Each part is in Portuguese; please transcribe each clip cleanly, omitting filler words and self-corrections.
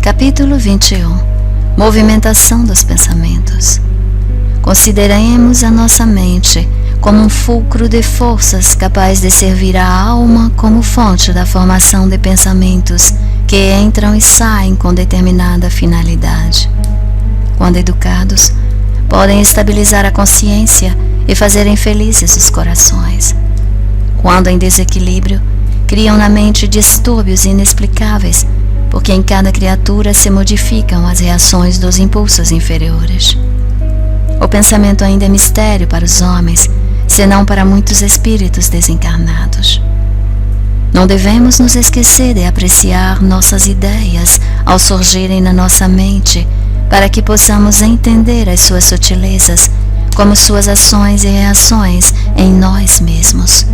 Capítulo 21. Movimentação dos pensamentos. Consideremos a nossa mente como um fulcro de forças capaz de servir à alma como fonte da formação de pensamentos que entram e saem com determinada finalidade. Quando educados, podem estabilizar a consciência e fazerem felizes os corações. Quando em desequilíbrio, criam na mente distúrbios inexplicáveis, porque em cada criatura se modificam as reações dos impulsos inferiores. O pensamento ainda é mistério para os homens, senão para muitos espíritos desencarnados. Não devemos nos esquecer de apreciar nossas ideias ao surgirem na nossa mente, para que possamos entender as suas sutilezas, como suas ações e reações em nós mesmos.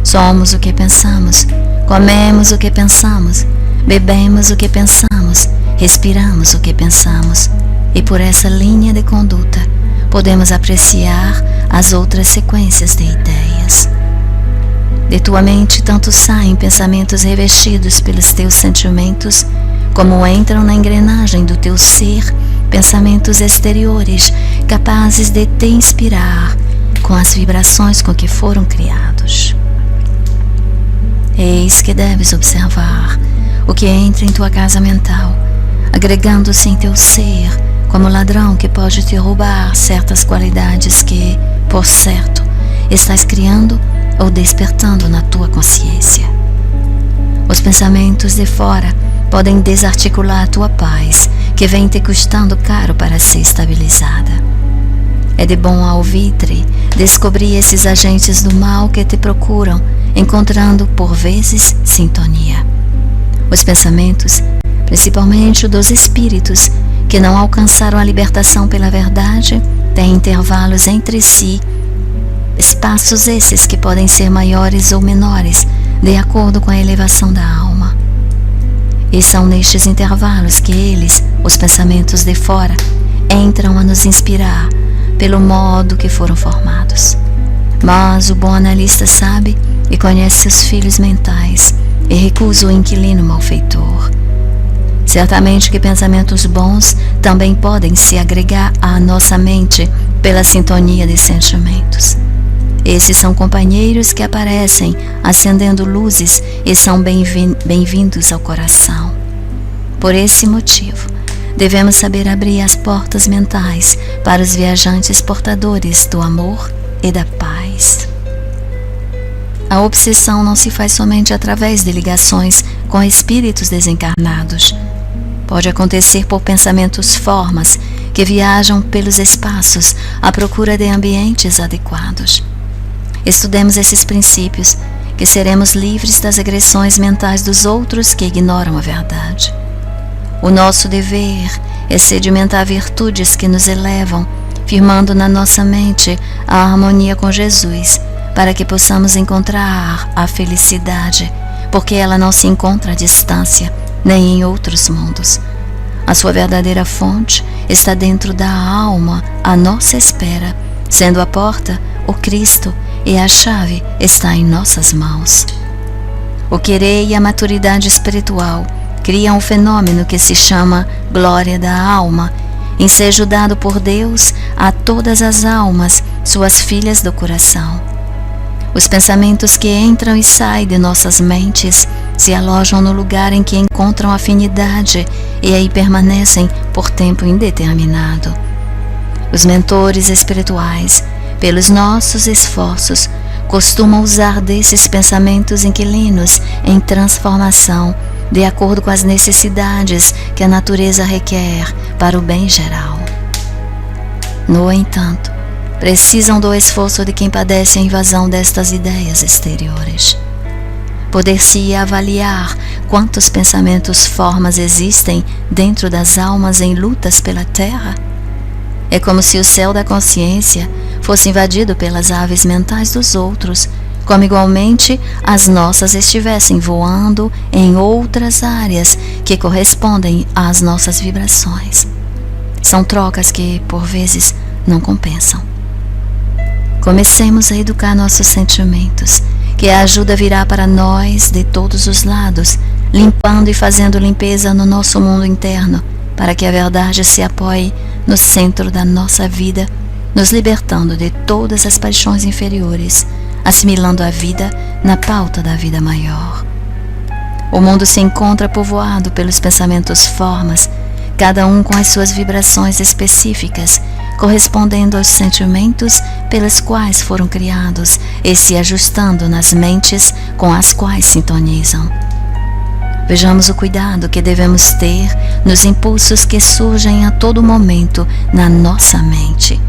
Somos o que pensamos, comemos o que pensamos, bebemos o que pensamos, respiramos o que pensamos, e por essa linha de conduta podemos apreciar as outras sequências de ideias. De tua mente tanto saem pensamentos revestidos pelos teus sentimentos, como entram na engrenagem do teu ser pensamentos exteriores capazes de te inspirar com as vibrações com que foram criados. Eis que deves observar o que entra em tua casa mental, agregando-se em teu ser, como ladrão que pode te roubar certas qualidades que, por certo, estás criando ou despertando na tua consciência. Os pensamentos de fora podem desarticular a tua paz, que vem te custando caro para ser estabilizada. É de bom alvitre descobrir esses agentes do mal que te procuram, encontrando, por vezes, sintonia. Os pensamentos, principalmente o dos espíritos, que não alcançaram a libertação pela verdade, têm intervalos entre si, espaços esses que podem ser maiores ou menores, de acordo com a elevação da alma. E são nestes intervalos que eles, os pensamentos de fora, entram a nos inspirar pelo modo que foram formados. Mas o bom analista sabe e conhece seus filhos mentais e recusa o inquilino malfeitor. Certamente que pensamentos bons também podem se agregar à nossa mente pela sintonia de sentimentos. Esses são companheiros que aparecem acendendo luzes e são bem-vindos ao coração. Por esse motivo, devemos saber abrir as portas mentais para os viajantes portadores do amor e da paz. A obsessão não se faz somente através de ligações com espíritos desencarnados. Pode acontecer por pensamentos formas que viajam pelos espaços à procura de ambientes adequados. Estudemos esses princípios, que seremos livres das agressões mentais dos outros que ignoram a verdade. O nosso dever é sedimentar virtudes que nos elevam, firmando na nossa mente a harmonia com Jesus, para que possamos encontrar a felicidade, porque ela não se encontra à distância, nem em outros mundos. A sua verdadeira fonte está dentro da alma, à nossa espera, sendo a porta o Cristo, e a chave está em nossas mãos. O querer e a maturidade espiritual criam um fenômeno que se chama glória da alma, ensejo dado por Deus a todas as almas, suas filhas do coração. Os pensamentos que entram e saem de nossas mentes se alojam no lugar em que encontram afinidade e aí permanecem por tempo indeterminado. Os mentores espirituais, pelos nossos esforços, costumam usar desses pensamentos inquilinos em transformação, de acordo com as necessidades que a natureza requer para o bem geral. No entanto, precisam do esforço de quem padece a invasão destas ideias exteriores. Poder-se avaliar quantos pensamentos formas existem dentro das almas em lutas pela terra? É como se o céu da consciência fosse invadido pelas aves mentais dos outros, como igualmente as nossas estivessem voando em outras áreas que correspondem às nossas vibrações. São trocas que, por vezes, não compensam. Comecemos a educar nossos sentimentos, que a ajuda virá para nós de todos os lados, limpando e fazendo limpeza no nosso mundo interno, para que a verdade se apoie no centro da nossa vida, nos libertando de todas as paixões inferiores, assimilando a vida na pauta da vida maior. O mundo se encontra povoado pelos pensamentos formas, cada um com as suas vibrações específicas, correspondendo aos sentimentos pelos quais foram criados e se ajustando nas mentes com as quais sintonizam. Vejamos o cuidado que devemos ter nos impulsos que surgem a todo momento na nossa mente.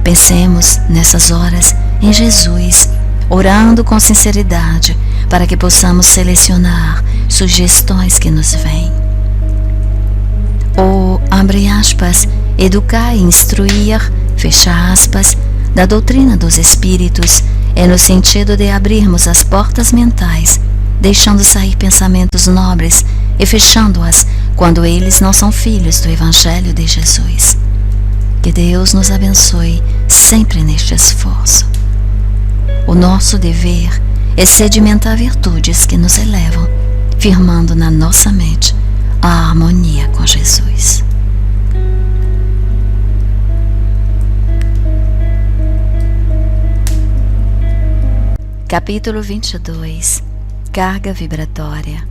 Pensemos, nessas horas, em Jesus, orando com sinceridade, para que possamos selecionar sugestões que nos vêm. O, abre aspas, educar e instruir, fecha aspas, da doutrina dos espíritos é no sentido de abrirmos as portas mentais, deixando sair pensamentos nobres e fechando-as quando eles não são filhos do Evangelho de Jesus. Que Deus nos abençoe sempre neste esforço. O nosso dever é sedimentar virtudes que nos elevam, firmando na nossa mente a harmonia com Jesus. Capítulo 22. Carga vibratória.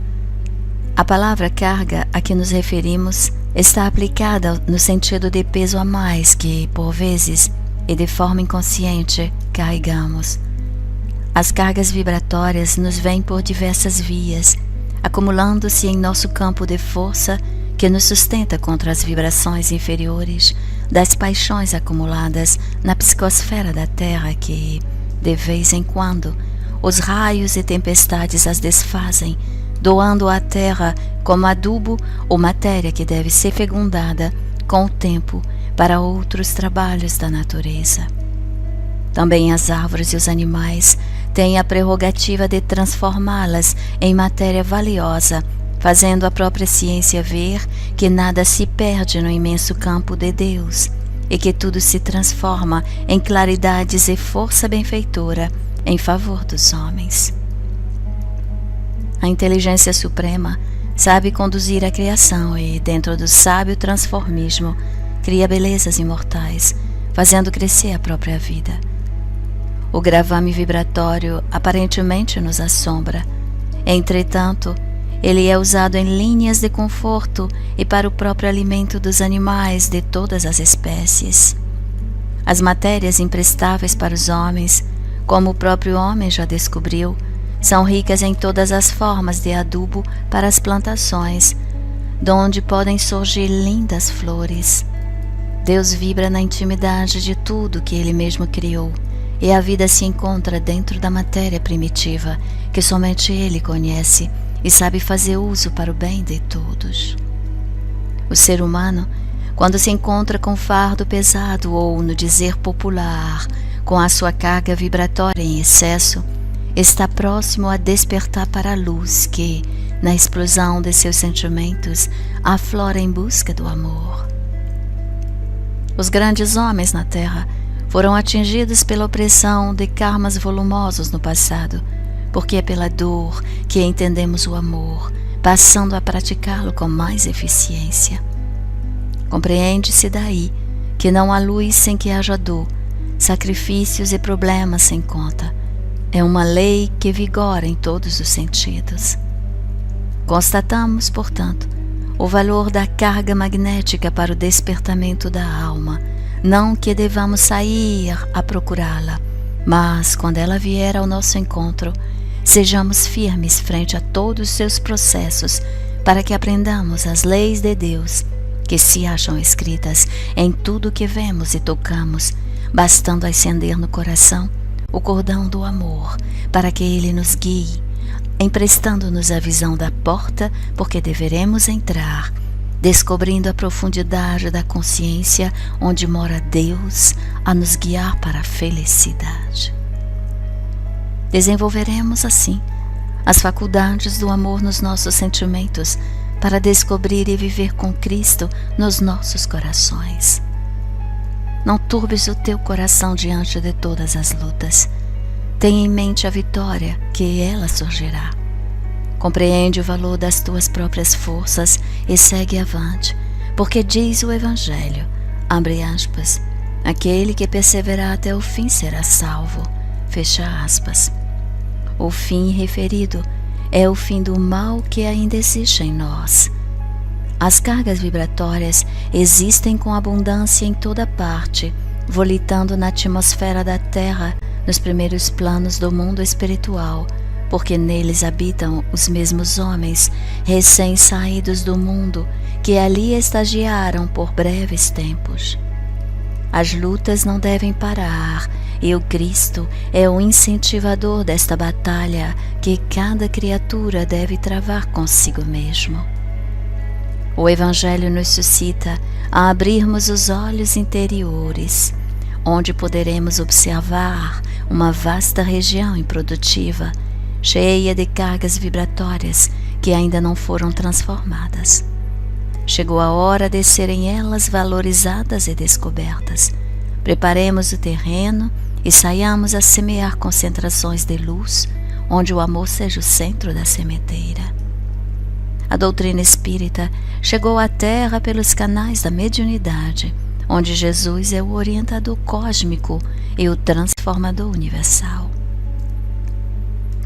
A palavra carga a que nos referimos está aplicada no sentido de peso a mais que, por vezes, e de forma inconsciente, carregamos. As cargas vibratórias nos vêm por diversas vias, acumulando-se em nosso campo de força que nos sustenta contra as vibrações inferiores das paixões acumuladas na psicosfera da Terra que, de vez em quando, os raios e tempestades as desfazem, doando à terra como adubo ou matéria que deve ser fecundada com o tempo para outros trabalhos da natureza. Também as árvores e os animais têm a prerrogativa de transformá-las em matéria valiosa, fazendo a própria ciência ver que nada se perde no imenso campo de Deus e que tudo se transforma em claridades e força benfeitora em favor dos homens. A inteligência suprema sabe conduzir a criação e, dentro do sábio transformismo, cria belezas imortais, fazendo crescer a própria vida. O gravame vibratório aparentemente nos assombra. Entretanto, ele é usado em linhas de conforto e para o próprio alimento dos animais de todas as espécies. As matérias imprestáveis para os homens, como o próprio homem já descobriu, são ricas em todas as formas de adubo para as plantações, donde podem surgir lindas flores. Deus vibra na intimidade de tudo que Ele mesmo criou, e a vida se encontra dentro da matéria primitiva, que somente Ele conhece e sabe fazer uso para o bem de todos. O ser humano, quando se encontra com fardo pesado ou, no dizer popular, com a sua carga vibratória em excesso, está próximo a despertar para a luz que, na explosão de seus sentimentos, aflora em busca do amor. Os grandes homens na Terra foram atingidos pela opressão de karmas volumosos no passado, porque é pela dor que entendemos o amor, passando a praticá-lo com mais eficiência. Compreende-se daí que não há luz sem que haja dor, sacrifícios e problemas sem conta. É uma lei que vigora em todos os sentidos. Constatamos, portanto, o valor da carga magnética para o despertamento da alma, não que devamos sair a procurá-la, mas, quando ela vier ao nosso encontro, sejamos firmes frente a todos os seus processos, para que aprendamos as leis de Deus, que se acham escritas em tudo que vemos e tocamos, bastando acender no coração o cordão do amor, para que ele nos guie, emprestando-nos a visão da porta por que deveremos entrar, descobrindo a profundidade da consciência onde mora Deus a nos guiar para a felicidade. Desenvolveremos, assim, as faculdades do amor nos nossos sentimentos para descobrir e viver com Cristo nos nossos corações. Não turbes o teu coração diante de todas as lutas. Tenha em mente a vitória, que ela surgirá. Compreende o valor das tuas próprias forças e segue avante, porque diz o Evangelho, abre aspas, aquele que perseverar até o fim será salvo, fecha aspas. O fim referido é o fim do mal que ainda existe em nós. As cargas vibratórias existem com abundância em toda parte, volitando na atmosfera da Terra, nos primeiros planos do mundo espiritual, porque neles habitam os mesmos homens recém-saídos do mundo que ali estagiaram por breves tempos. As lutas não devem parar e o Cristo é o incentivador desta batalha que cada criatura deve travar consigo mesmo. O Evangelho nos suscita a abrirmos os olhos interiores, onde poderemos observar uma vasta região improdutiva, cheia de cargas vibratórias que ainda não foram transformadas. Chegou a hora de serem elas valorizadas e descobertas. Preparemos o terreno e saiamos a semear concentrações de luz, onde o amor seja o centro da sementeira. A doutrina espírita chegou à Terra pelos canais da mediunidade, onde Jesus é o orientador cósmico e o transformador universal.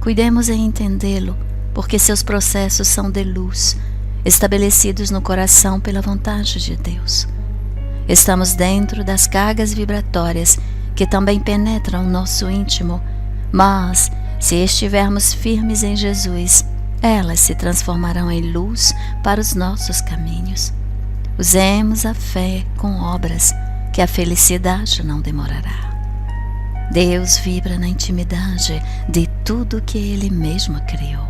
Cuidemos em entendê-lo, porque seus processos são de luz, estabelecidos no coração pela vontade de Deus. Estamos dentro das cargas vibratórias que também penetram o nosso íntimo, mas, se estivermos firmes em Jesus, elas se transformarão em luz para os nossos caminhos. Usemos a fé com obras, que a felicidade não demorará. Deus vibra na intimidade de tudo que Ele mesmo criou.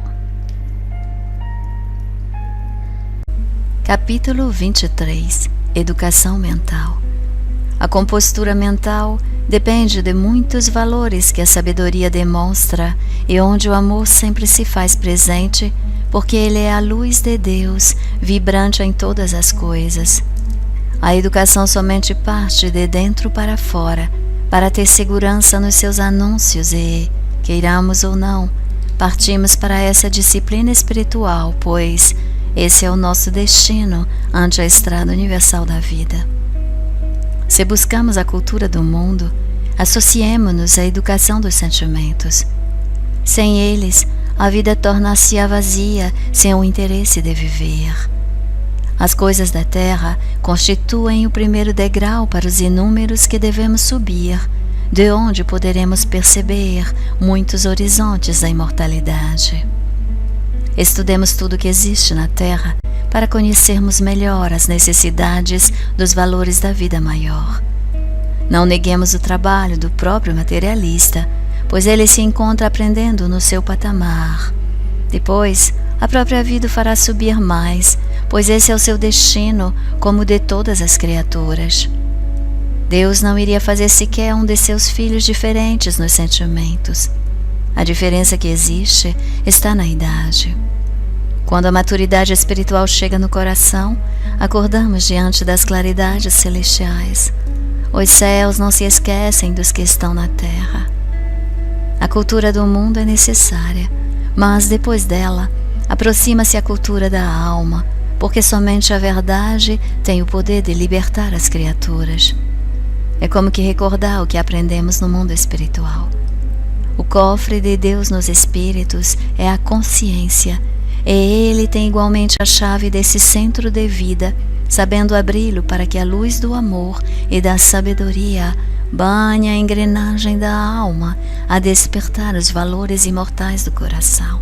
Capítulo 23. Educação mental. A compostura mental depende de muitos valores que a sabedoria demonstra e onde o amor sempre se faz presente, porque ele é a luz de Deus, vibrante em todas as coisas. A educação somente parte de dentro para fora, para ter segurança nos seus anúncios e, queiramos ou não, partimos para essa disciplina espiritual, pois esse é o nosso destino ante a estrada universal da vida. Se buscamos a cultura do mundo, associemo-nos à educação dos sentimentos. Sem eles, a vida torna-se vazia, sem o interesse de viver. As coisas da terra constituem o primeiro degrau para os inúmeros que devemos subir, de onde poderemos perceber muitos horizontes da imortalidade. Estudemos tudo que existe na terra para conhecermos melhor as necessidades dos valores da vida maior. Não neguemos o trabalho do próprio materialista, pois ele se encontra aprendendo no seu patamar. Depois, a própria vida o fará subir mais, pois esse é o seu destino, como o de todas as criaturas. Deus não iria fazer sequer um de seus filhos diferentes nos sentimentos. A diferença que existe está na idade. Quando a maturidade espiritual chega no coração, acordamos diante das claridades celestiais. Os céus não se esquecem dos que estão na terra. A cultura do mundo é necessária, mas depois dela, aproxima-se a cultura da alma, porque somente a verdade tem o poder de libertar as criaturas. É como que recordar o que aprendemos no mundo espiritual. O cofre de Deus nos espíritos é a consciência, e Ele tem igualmente a chave desse centro de vida, sabendo abri-lo para que a luz do amor e da sabedoria banhe a engrenagem da alma a despertar os valores imortais do coração.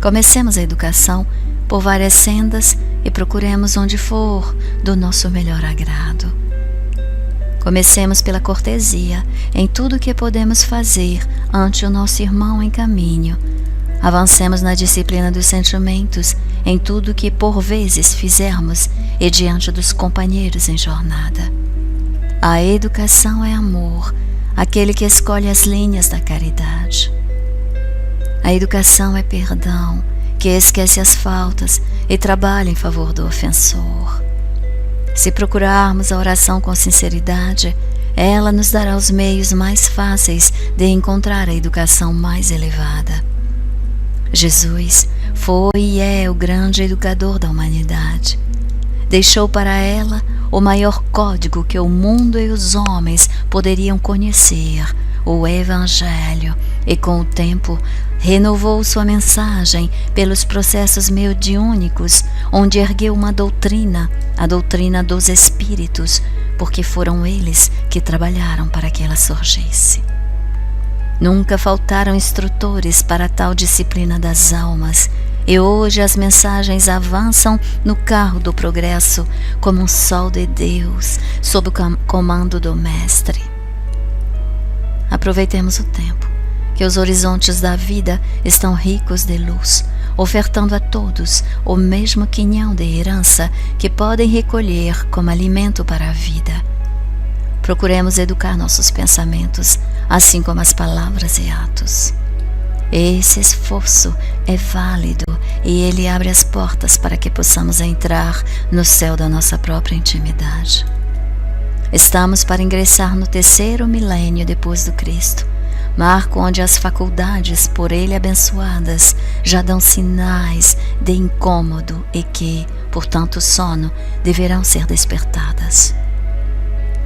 Comecemos a educação por várias sendas e procuremos onde for do nosso melhor agrado. Comecemos pela cortesia em tudo o que podemos fazer ante o nosso irmão em caminho. Avancemos na disciplina dos sentimentos em tudo o que por vezes fizermos e diante dos companheiros em jornada. A educação é amor, aquele que escolhe as linhas da caridade. A educação é perdão, que esquece as faltas e trabalha em favor do ofensor. Se procurarmos a oração com sinceridade, ela nos dará os meios mais fáceis de encontrar a educação mais elevada. Jesus foi e é o grande educador da humanidade. Deixou para ela o maior código que o mundo e os homens poderiam conhecer, o Evangelho, e com o tempo renovou sua mensagem pelos processos mediúnicos, onde ergueu uma doutrina, a doutrina dos Espíritos, porque foram eles que trabalharam para que ela surgisse. Nunca faltaram instrutores para tal disciplina das almas, e hoje as mensagens avançam no carro do progresso como um sol de Deus, sob o comando do Mestre. Aproveitemos o tempo, que os horizontes da vida estão ricos de luz, ofertando a todos o mesmo quinhão de herança que podem recolher como alimento para a vida. Procuremos educar nossos pensamentos, assim como as palavras e atos. Esse esforço é válido e ele abre as portas para que possamos entrar no céu da nossa própria intimidade. Estamos para ingressar no 3º milênio depois do Cristo, marco onde as faculdades por ele abençoadas já dão sinais de incômodo e que, por tanto sono, deverão ser despertadas.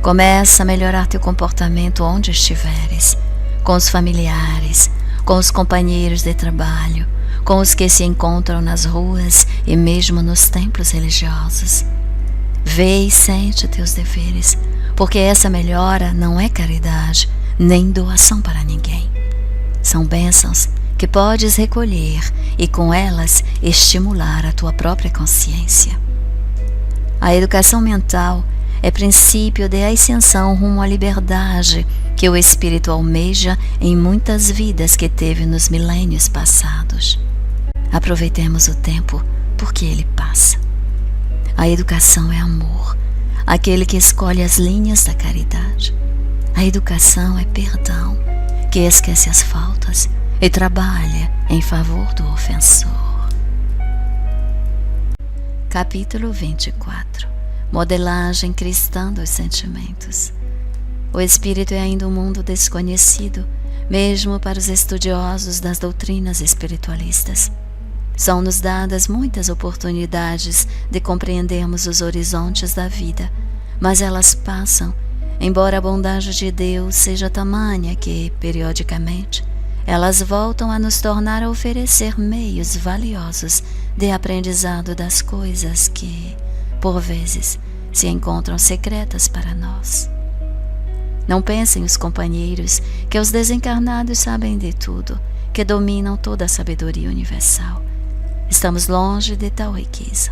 Começa a melhorar teu comportamento onde estiveres, com os familiares, com os companheiros de trabalho, com os que se encontram nas ruas e mesmo nos templos religiosos. Vê e sente teus deveres, porque essa melhora não é caridade, nem doação para ninguém. São bênçãos que podes recolher e com elas estimular a tua própria consciência. A educação mental é princípio de ascensão rumo à liberdade que o espírito almeja em muitas vidas que teve nos milênios passados. Aproveitemos o tempo, porque ele passa. A educação é amor, aquele que escolhe as linhas da caridade. A educação é perdão, que esquece as faltas e trabalha em favor do ofensor. Capítulo 24. Modelagem cristã dos sentimentos. O espírito é ainda um mundo desconhecido, mesmo para os estudiosos das doutrinas espiritualistas. São-nos dadas muitas oportunidades de compreendermos os horizontes da vida, mas elas passam, embora a bondade de Deus seja tamanha que, periodicamente, elas voltam a nos tornar a oferecer meios valiosos de aprendizado das coisas que, por vezes, se encontram secretas para nós. Não pensem os companheiros que os desencarnados sabem de tudo, que dominam toda a sabedoria universal. Estamos longe de tal riqueza.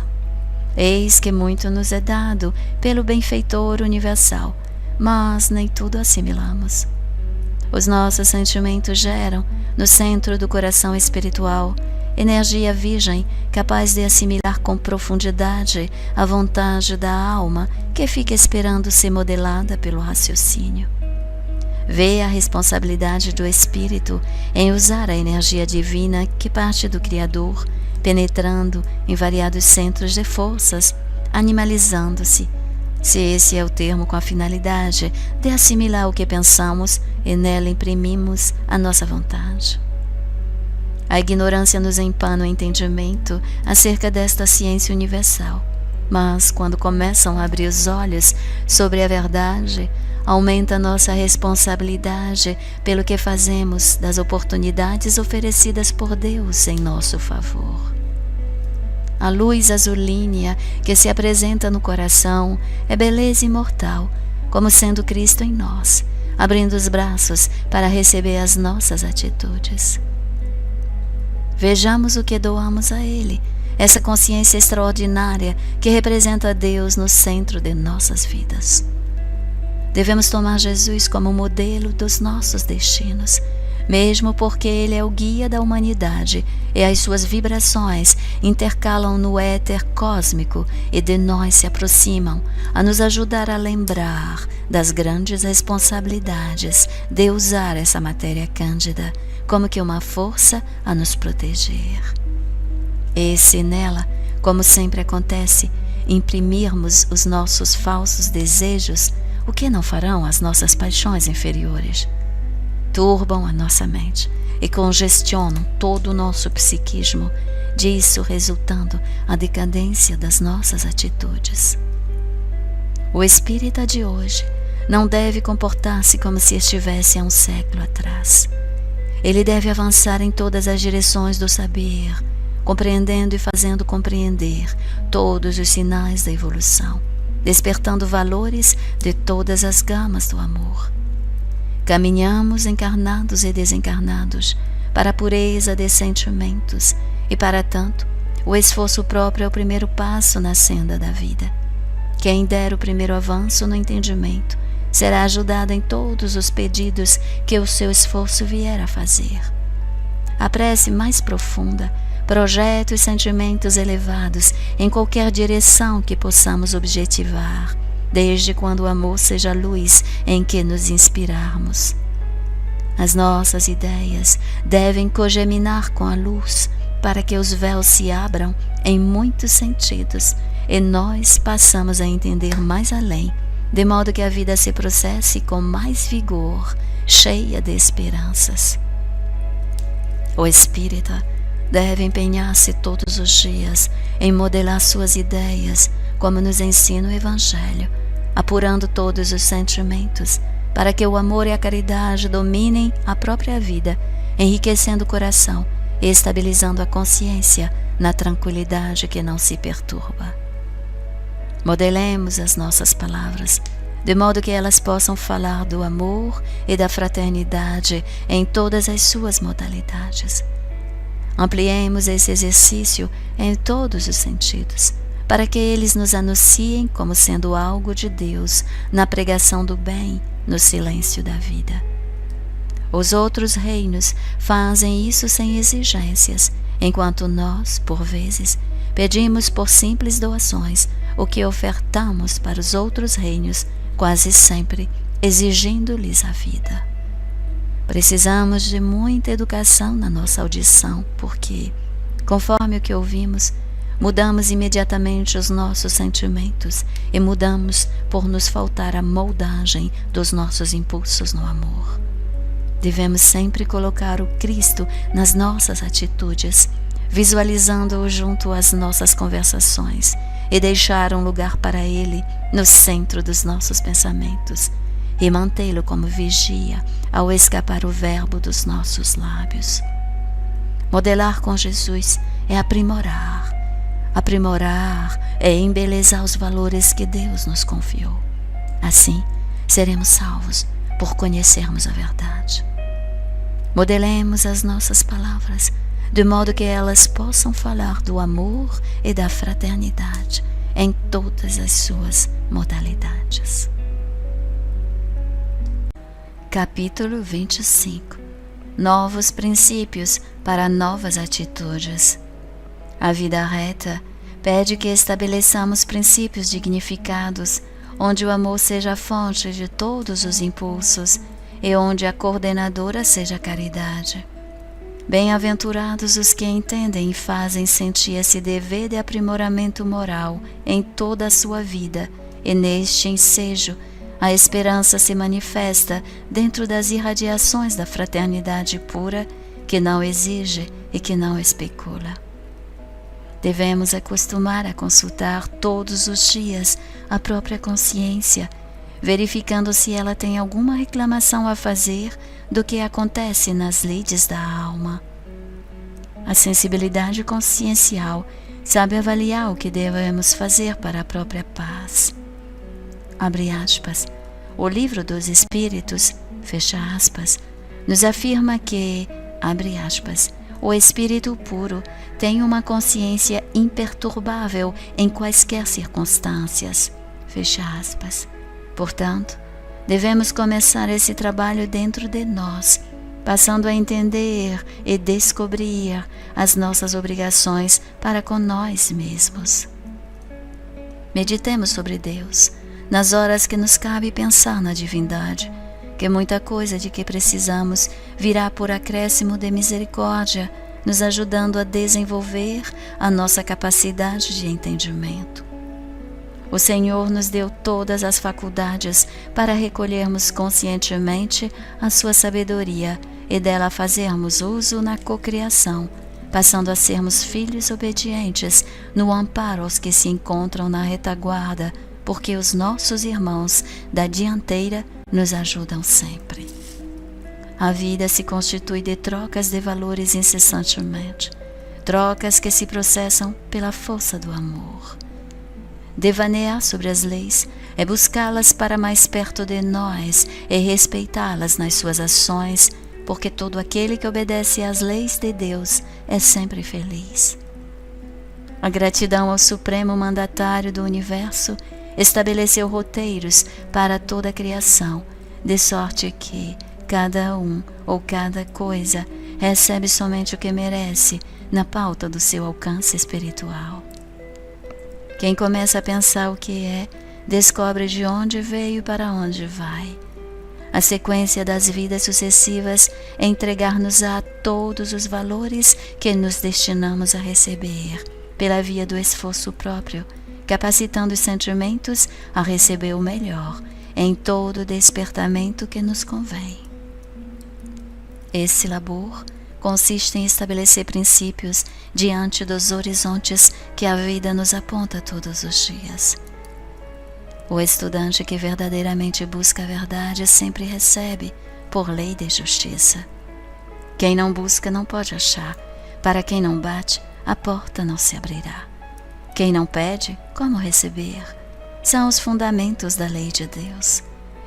Eis que muito nos é dado pelo benfeitor universal, mas nem tudo assimilamos. Os nossos sentimentos geram, no centro do coração espiritual, energia virgem capaz de assimilar com profundidade a vontade da alma que fica esperando ser modelada pelo raciocínio. Vê a responsabilidade do espírito em usar a energia divina que parte do Criador, penetrando em variados centros de forças, animalizando-se, se esse é o termo, com a finalidade de assimilar o que pensamos e nela imprimimos a nossa vontade. A ignorância nos empana o entendimento acerca desta ciência universal, mas quando começam a abrir os olhos sobre a verdade, aumenta nossa responsabilidade pelo que fazemos das oportunidades oferecidas por Deus em nosso favor. A luz azulínea que se apresenta no coração é beleza imortal, como sendo Cristo em nós, abrindo os braços para receber as nossas atitudes. Vejamos o que doamos a Ele, essa consciência extraordinária que representa Deus no centro de nossas vidas. Devemos tomar Jesus como modelo dos nossos destinos, mesmo porque Ele é o guia da humanidade e as suas vibrações intercalam no éter cósmico e de nós se aproximam a nos ajudar a lembrar das grandes responsabilidades de usar essa matéria cândida como que uma força a nos proteger. E se nela, como sempre acontece, imprimirmos os nossos falsos desejos, o que não farão as nossas paixões inferiores? Turbam a nossa mente, e congestionam todo o nosso psiquismo, disso resultando a decadência das nossas atitudes. O espírita de hoje não deve comportar-se como se estivesse há um século atrás. Ele deve avançar em todas as direções do saber, compreendendo e fazendo compreender todos os sinais da evolução, despertando valores de todas as gamas do amor. Caminhamos encarnados e desencarnados para a pureza de sentimentos e, para tanto, o esforço próprio é o primeiro passo na senda da vida. Quem der o primeiro avanço no entendimento será ajudado em todos os pedidos que o seu esforço vier a fazer. A prece mais profunda projeta os sentimentos elevados em qualquer direção que possamos objetivar, desde quando o amor seja a luz em que nos inspirarmos. As nossas ideias devem cogeminar com a luz para que os véus se abram em muitos sentidos e nós passamos a entender mais além, de modo que a vida se processe com mais vigor, cheia de esperanças. O espírita deve empenhar-se todos os dias em modelar suas ideias, como nos ensina o Evangelho, apurando todos os sentimentos, para que o amor e a caridade dominem a própria vida, enriquecendo o coração e estabilizando a consciência na tranquilidade que não se perturba. Modelemos as nossas palavras, de modo que elas possam falar do amor e da fraternidade em todas as suas modalidades. Ampliemos esse exercício em todos os sentidos, para que eles nos anunciem como sendo algo de Deus na pregação do bem, no silêncio da vida. Os outros reinos fazem isso sem exigências, enquanto nós, por vezes, pedimos por simples doações o que ofertamos para os outros reinos, quase sempre exigindo-lhes a vida. Precisamos de muita educação na nossa audição, porque, conforme o que ouvimos, mudamos imediatamente os nossos sentimentos e mudamos por nos faltar a moldagem dos nossos impulsos no amor. Devemos sempre colocar o Cristo nas nossas atitudes, visualizando-o junto às nossas conversações e deixar um lugar para Ele no centro dos nossos pensamentos e mantê-lo como vigia ao escapar o verbo dos nossos lábios. Modelar com Jesus é aprimorar. Aprimorar é embelezar os valores que Deus nos confiou. Assim, seremos salvos por conhecermos a verdade. Modelemos as nossas palavras, de modo que elas possam falar do amor e da fraternidade em todas as suas modalidades. Capítulo 25. Novos princípios para novas atitudes. A vida reta pede que estabeleçamos princípios dignificados, onde o amor seja a fonte de todos os impulsos e onde a coordenadora seja a caridade. Bem-aventurados os que entendem e fazem sentir esse dever de aprimoramento moral em toda a sua vida, e neste ensejo a esperança se manifesta dentro das irradiações da fraternidade pura, que não exige e que não especula. Devemos acostumar a consultar todos os dias a própria consciência, verificando se ela tem alguma reclamação a fazer do que acontece nas lides da alma. A sensibilidade consciencial sabe avaliar o que devemos fazer para a própria paz. Abre aspas. O Livro dos Espíritos, fecha aspas, nos afirma que, abre aspas, o espírito puro tem uma consciência imperturbável em quaisquer circunstâncias, fecha aspas. Portanto, devemos começar esse trabalho dentro de nós, passando a entender e descobrir as nossas obrigações para com nós mesmos. Meditemos sobre Deus, nas horas que nos cabe pensar na divindade, que muita coisa de que precisamos virá por acréscimo de misericórdia, nos ajudando a desenvolver a nossa capacidade de entendimento. O Senhor nos deu todas as faculdades para recolhermos conscientemente a sua sabedoria e dela fazermos uso na cocriação, passando a sermos filhos obedientes no amparo aos que se encontram na retaguarda, porque os nossos irmãos da dianteira nos ajudam sempre. A vida se constitui de trocas de valores incessantemente, trocas que se processam pela força do amor. Devanear sobre as leis é buscá-las para mais perto de nós e respeitá-las nas suas ações, porque todo aquele que obedece às leis de Deus é sempre feliz. A gratidão ao Supremo Mandatário do Universo estabeleceu roteiros para toda a criação, de sorte que cada um ou cada coisa recebe somente o que merece na pauta do seu alcance espiritual. Quem começa a pensar o que é, descobre de onde veio e para onde vai. A sequência das vidas sucessivas é entregar-nos a todos os valores que nos destinamos a receber, pela via do esforço próprio, capacitando os sentimentos a receber o melhor em todo o despertamento que nos convém. Esse labor consiste em estabelecer princípios diante dos horizontes que a vida nos aponta todos os dias. O estudante que verdadeiramente busca a verdade sempre recebe, por lei de justiça. Quem não busca não pode achar, para quem não bate, a porta não se abrirá. Quem não pede, como receber? São os fundamentos da lei de Deus.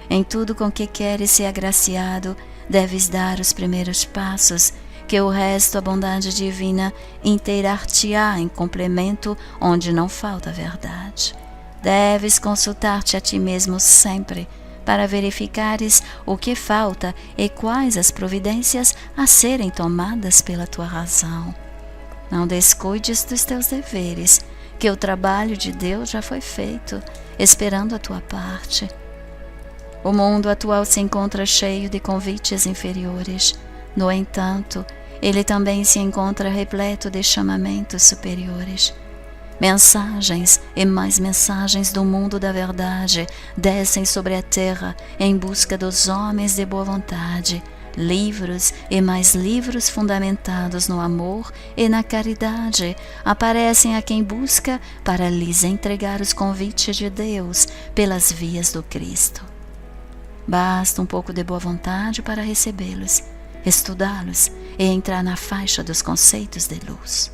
Em tudo com que queres ser agraciado, deves dar os primeiros passos, que o resto a bondade divina inteirar-te-á em complemento onde não falta verdade. Deves consultar-te a ti mesmo sempre, para verificares o que falta e quais as providências a serem tomadas pela tua razão. Não descuides dos teus deveres, que o trabalho de Deus já foi feito, esperando a tua parte. O mundo atual se encontra cheio de convites inferiores. No entanto, ele também se encontra repleto de chamamentos superiores. Mensagens e mais mensagens do mundo da verdade descem sobre a terra em busca dos homens de boa vontade. Livros e mais livros fundamentados no amor e na caridade aparecem a quem busca para lhes entregar os convites de Deus pelas vias do Cristo. Basta um pouco de boa vontade para recebê-los, estudá-los e entrar na faixa dos conceitos de luz.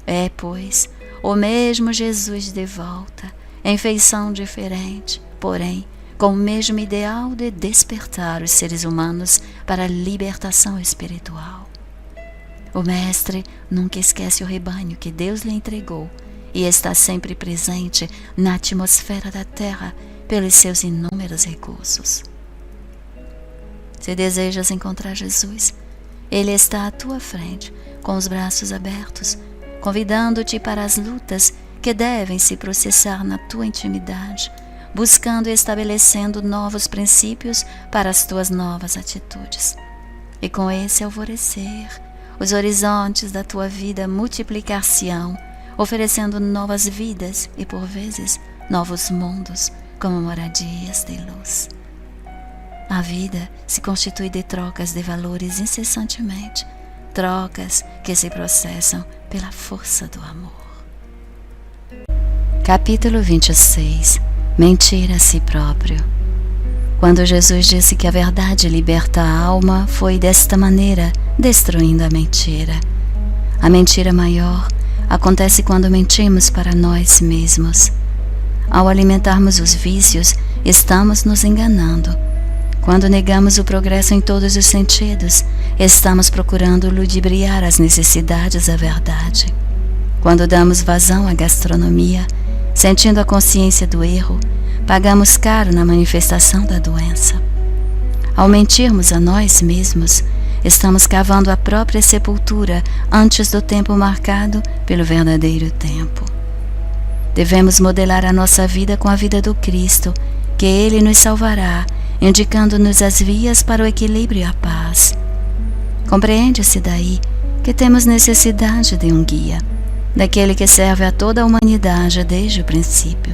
É, pois, o mesmo Jesus de volta, em feição diferente, porém, com o mesmo ideal de despertar os seres humanos para a libertação espiritual. O Mestre nunca esquece o rebanho que Deus lhe entregou e está sempre presente na atmosfera da Terra pelos seus inúmeros recursos. Se desejas encontrar Jesus, Ele está à tua frente, com os braços abertos, convidando-te para as lutas que devem se processar na tua intimidade, buscando e estabelecendo novos princípios para as tuas novas atitudes. E com esse alvorecer, os horizontes da tua vida multiplicar-se-ão, oferecendo novas vidas e, por vezes, novos mundos como moradias de luz. A vida se constitui de trocas de valores incessantemente, trocas que se processam pela força do amor. Capítulo 26. Mentir a si próprio. Quando Jesus disse que a verdade liberta a alma, foi desta maneira, destruindo a mentira. A mentira maior acontece quando mentimos para nós mesmos. Ao alimentarmos os vícios, estamos nos enganando. Quando negamos o progresso em todos os sentidos, estamos procurando ludibriar as necessidades da verdade. Quando damos vazão à gastronomia, sentindo a consciência do erro, pagamos caro na manifestação da doença. Ao mentirmos a nós mesmos, estamos cavando a própria sepultura antes do tempo marcado pelo verdadeiro tempo. Devemos modelar a nossa vida com a vida do Cristo, que Ele nos salvará, indicando-nos as vias para o equilíbrio e a paz. Compreende-se daí que temos necessidade de um guia, daquele que serve a toda a humanidade desde o princípio.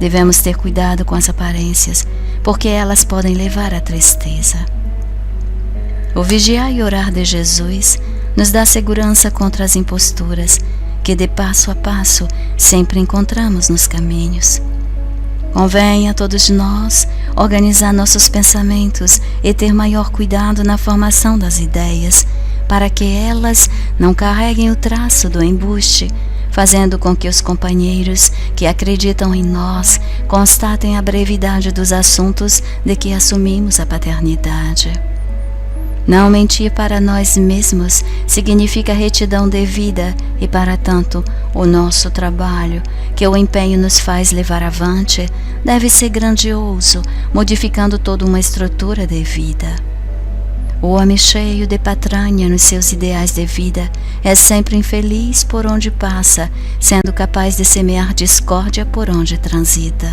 Devemos ter cuidado com as aparências, porque elas podem levar à tristeza. O vigiar e orar de Jesus nos dá segurança contra as imposturas que de passo a passo sempre encontramos nos caminhos. Convém a todos nós organizar nossos pensamentos e ter maior cuidado na formação das ideias, para que elas não carreguem o traço do embuste, fazendo com que os companheiros que acreditam em nós constatem a brevidade dos assuntos de que assumimos a paternidade. Não mentir para nós mesmos significa retidão devida e, para tanto, o nosso trabalho, que o empenho nos faz levar avante, deve ser grandioso, modificando toda uma estrutura de vida. O homem cheio de patrânha nos seus ideais de vida é sempre infeliz por onde passa, sendo capaz de semear discórdia por onde transita.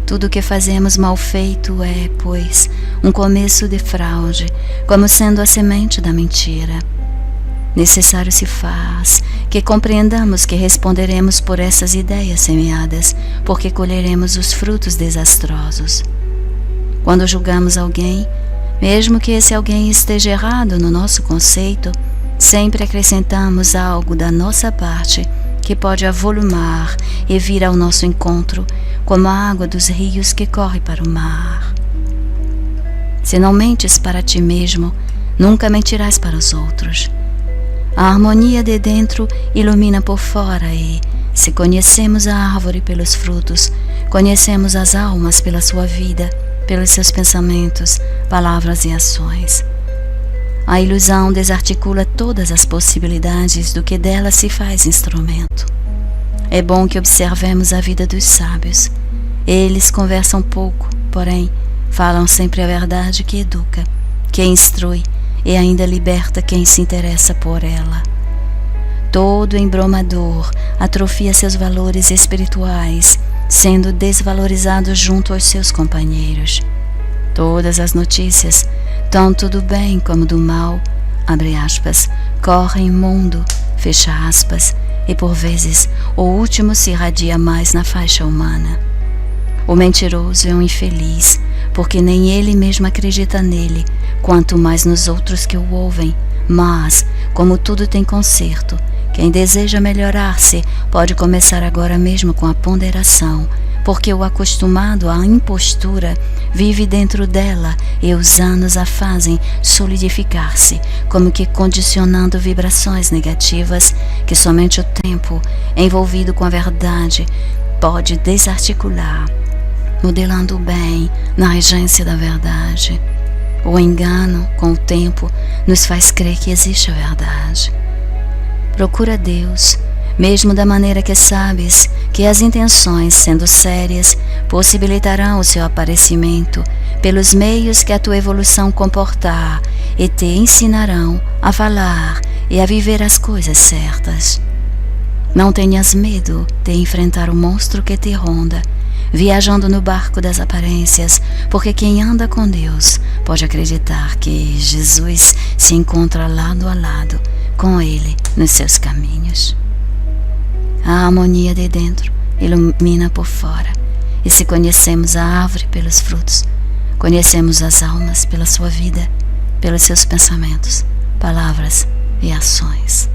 Tudo o que fazemos mal feito é, pois, um começo de fraude, como sendo a semente da mentira. Necessário se faz que compreendamos que responderemos por essas ideias semeadas, porque colheremos os frutos desastrosos. Quando julgamos alguém, mesmo que esse alguém esteja errado no nosso conceito, sempre acrescentamos algo da nossa parte que pode avolumar e vir ao nosso encontro, como a água dos rios que corre para o mar. Se não mentes para ti mesmo, nunca mentirás para os outros. A harmonia de dentro ilumina por fora e, se conhecemos a árvore pelos frutos, conhecemos as almas pela sua vida, pelos seus pensamentos, palavras e ações. A ilusão desarticula todas as possibilidades do que dela se faz instrumento. É bom que observemos a vida dos sábios. Eles conversam pouco, porém, falam sempre a verdade que educa, que instrui e ainda liberta quem se interessa por ela. Todo embromador atrofia seus valores espirituais, sendo desvalorizado junto aos seus companheiros. Todas as notícias, tanto do bem como do mal, abre aspas, correm mundo, fecha aspas, e por vezes o último se irradia mais na faixa humana. O mentiroso é um infeliz, porque nem ele mesmo acredita nele, quanto mais nos outros que o ouvem. Mas, como tudo tem conserto, quem deseja melhorar-se pode começar agora mesmo com a ponderação, porque o acostumado à impostura vive dentro dela e os anos a fazem solidificar-se, como que condicionando vibrações negativas que somente o tempo, envolvido com a verdade, pode desarticular, modelando o bem na regência da verdade. O engano, com o tempo, nos faz crer que existe a verdade. Procura Deus, mesmo da maneira que sabes que as intenções, sendo sérias, possibilitarão o seu aparecimento pelos meios que a tua evolução comportar e te ensinarão a falar e a viver as coisas certas. Não tenhas medo de enfrentar o monstro que te ronda, viajando no barco das aparências, porque quem anda com Deus pode acreditar que Jesus se encontra lado a lado com Ele nos seus caminhos. A harmonia de dentro ilumina por fora, e se conhecemos a árvore pelos frutos, conhecemos as almas pela sua vida, pelos seus pensamentos, palavras e ações.